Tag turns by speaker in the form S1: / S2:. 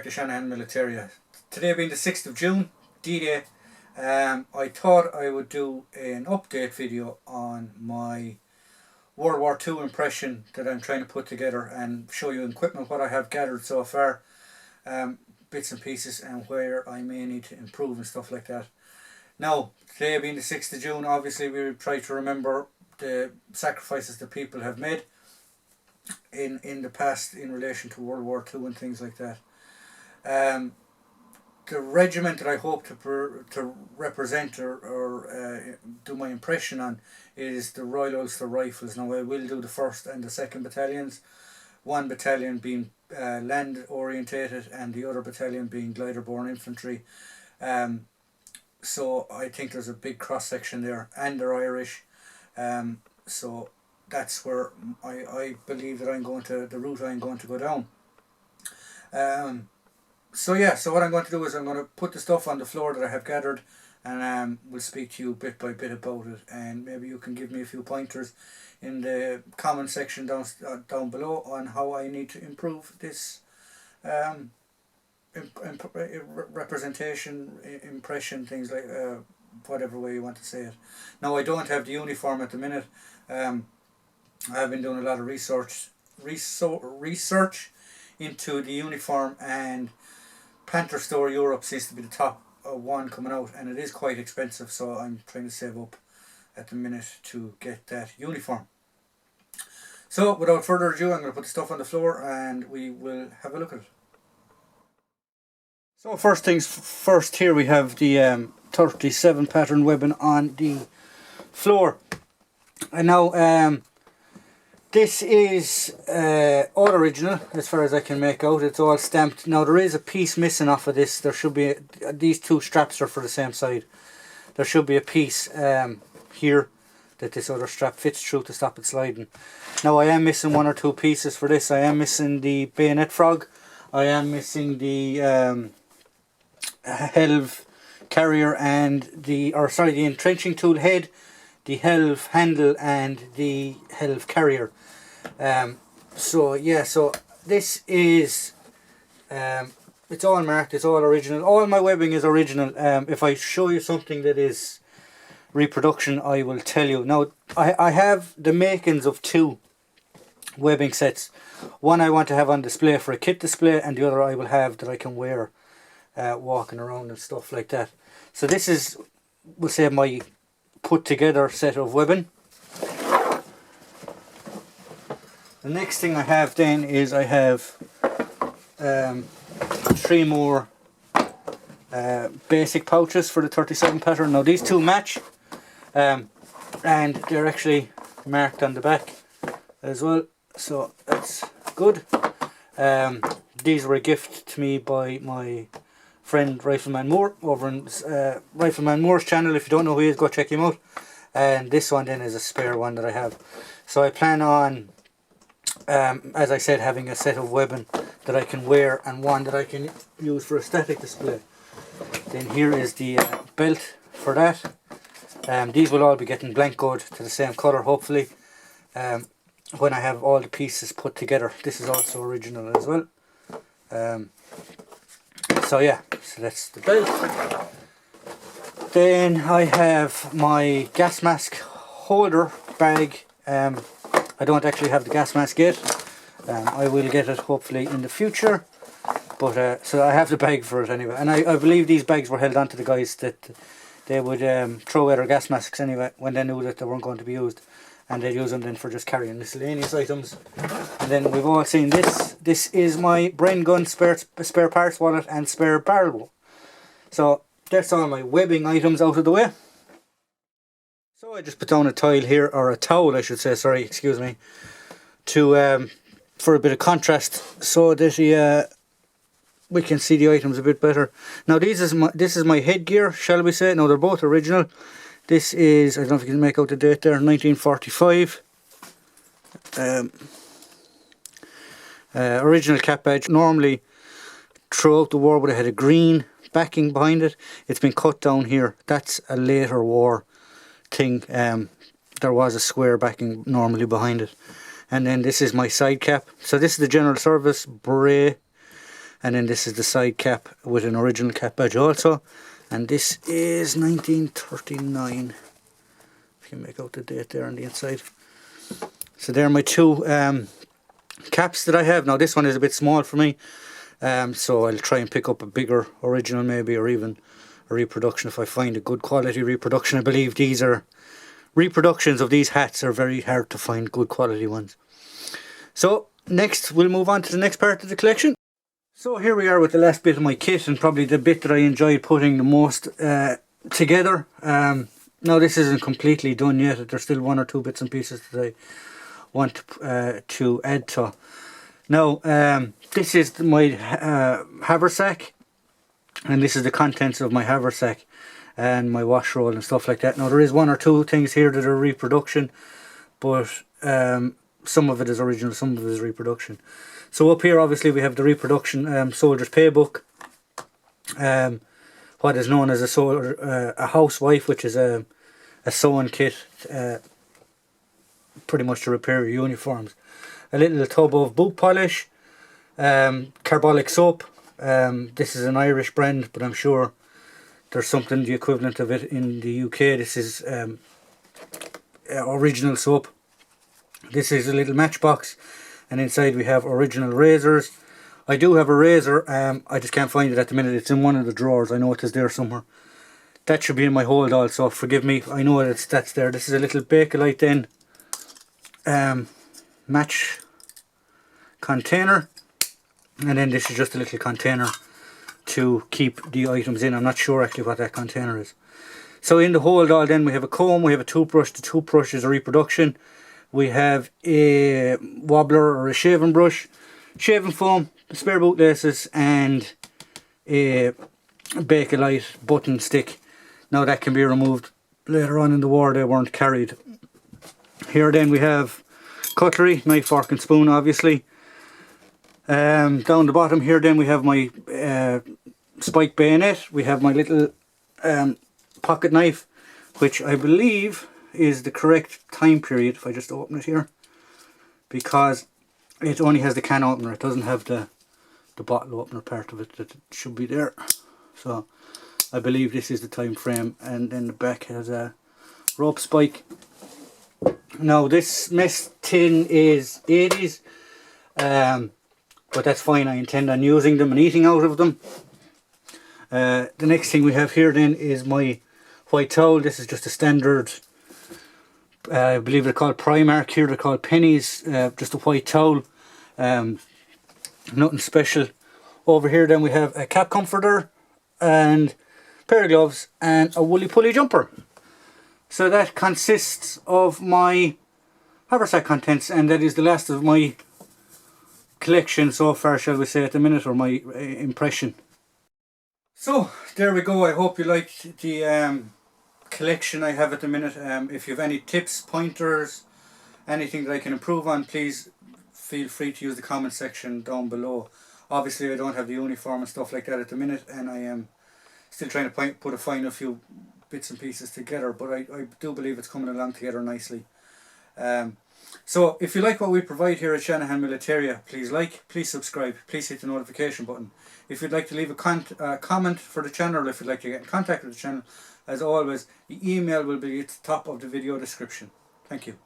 S1: back to Shanahan Militaria. Today being the 6th of June, D-Day, I thought I would do an update video on my World War II impression that I'm trying to put together and show you in equipment what I have gathered so far, bits and pieces, and where I may need to improve and stuff like that. Now, today being the 6th of June, obviously we try to remember the sacrifices that people have made in the past in relation to World War II and things like that. The regiment that I hope to represent or do my impression on is the Royal Ulster Rifles. Now I will do the 1st and the 2nd battalions, one battalion being land orientated and the other battalion being glider-borne infantry. So I think there's a big cross section there, and they're Irish. So that's where I believe that the route I'm going to go down. So yeah, so what I'm going to do is I'm going to put the stuff on the floor that I have gathered, and we'll speak to you bit by bit about it, and maybe you can give me a few pointers in the comment section down below on how I need to improve this representation, impression, things like whatever way you want to say it. Now I don't have the uniform at the minute. I've been doing a lot of research into the uniform, and Panther Store Europe seems to be the top one coming out, and it is quite expensive, so I'm trying to save up at the minute to get that uniform. So without further ado, I'm going to put the stuff on the floor and we will have a look at it. So first things first, here we have the 37 pattern webbing on the floor. And now this is all original as far as I can make out. It's all stamped. Now there is a piece missing off of this. There should be these two straps are for the same side. There should be a piece here that this other strap fits through to stop it sliding. Now I am missing one or two pieces for this. I am missing the bayonet frog. I am missing the helve carrier and the entrenching tool head, the helve handle and the helve carrier. So yeah, so this is it's all marked, it's all original. All my webbing is original. If I show you something that is reproduction, I will tell you. Now I have the makings of two webbing sets. One I want to have on display for a kit display, and the other I will have that I can wear walking around and stuff like that. So this is, we'll say, my put together set of webbing. The next thing I have then is I have 3 more basic pouches for the 37 pattern. Now these two match, and they're actually marked on the back as well, so that's good. These were a gift to me by my friend Rifleman Moore over on Rifleman Moore's channel. If you don't know who he is, go check him out. And this one then is a spare one that I have. So I plan on, as I said, having a set of webbing that I can wear and one that I can use for a static display. Then here is the belt for that. These will all be getting blancoed to the same colour, hopefully, when I have all the pieces put together. This is also original as well. So yeah, so that's the belt. Then I have my gas mask holder bag. I don't actually have the gas mask yet. I will get it hopefully in the future. But so I have the bag for it anyway. And I believe these bags were held on to the guys that they would throw away their gas masks anyway when they knew that they weren't going to be used. And they'd use them then for just carrying miscellaneous items. And then we've all seen this. This is my brain gun spare parts wallet and spare barrel. So that's all my webbing items out of the way. So I just put down a tile here, or a towel I should say, sorry, excuse me, to for a bit of contrast, so that we can see the items a bit better. Now this is my headgear, shall we say. Now they're both original. This is, I don't know if you can make out the date there, 1945. Original cap badge. Normally throughout the war would have had a green backing behind it. It's been cut down here. That's a later war thing. There was a square backing normally behind it. And then this is my side cap. So this is the general service beret. And then this is the side cap with an original cap badge also. And this is 1939. If you make out the date there on the inside. So they're my two caps that I have. Now this one is a bit small for me. So I'll try and pick up a bigger original maybe, or even a reproduction if I find a good quality reproduction. I believe these are reproductions of these hats are very hard to find good quality ones. So next we'll move on to the next part of the collection. So here we are with the last bit of my kit, and probably the bit that I enjoyed putting the most together. Now this isn't completely done yet. There's still one or two bits and pieces that I want to add to. Now this is my haversack, and this is the contents of my haversack and my wash roll and stuff like that. Now there is one or two things here that are reproduction, but some of it is original, some of it is reproduction. So up here obviously we have the reproduction soldier's paybook, what is known as a housewife, which is a sewing kit, pretty much to repair your uniforms. A little tub of boot polish, carbolic soap. This is an Irish brand, but I'm sure there's something the equivalent of it in the UK. This is original soap. This is a little matchbox, and inside we have original razors. I do have a razor, I just can't find it at the minute. It's in one of the drawers. I know it is there somewhere. That should be in my hold also, forgive me. I know that's there. This is a little Bakelite then match container, and then this is just a little container to keep the items in. I'm not sure actually what that container is. So in the hold all then we have a comb, we have a toothbrush. The toothbrush is a reproduction. We have a wobbler or a shaving brush, shaving foam, spare bootlaces, and a Bakelite button stick. Now that can be removed later on in the war, they weren't carried. Here then we have cutlery, knife, fork and spoon obviously. Down the bottom here then we have my spike bayonet. We have my little pocket knife, which I believe is the correct time period, if I just open it here, because it only has the can opener. It doesn't have the bottle opener part of it that should be there. So I believe this is the time frame, and then the back has a rope spike. Now this mess tin is 80s, but that's fine. I intend on using them and eating out of them. The next thing we have here then is my white towel. This is just a standard, I believe they're called Primark here, they're called pennies, just a white towel, nothing special. Over here then we have a cap comforter and a pair of gloves and a woolly pulley jumper. So that consists of my haversack contents, and that is the last of my collection so far, shall we say, at the minute, or my impression. So there we go. I hope you liked the collection I have at the minute. If you have any tips, pointers, anything that I can improve on, please feel free to use the comment section down below. Obviously I don't have the uniform and stuff like that at the minute, and I am still trying to put a final few bits and pieces together, but I do believe it's coming along together nicely. So if you like what we provide here at Shanahan Militaria, please like, please subscribe, please hit the notification button. If you'd like to leave a comment for the channel, or if you'd like to get in contact with the channel, as always, the email will be at the top of the video description. Thank you.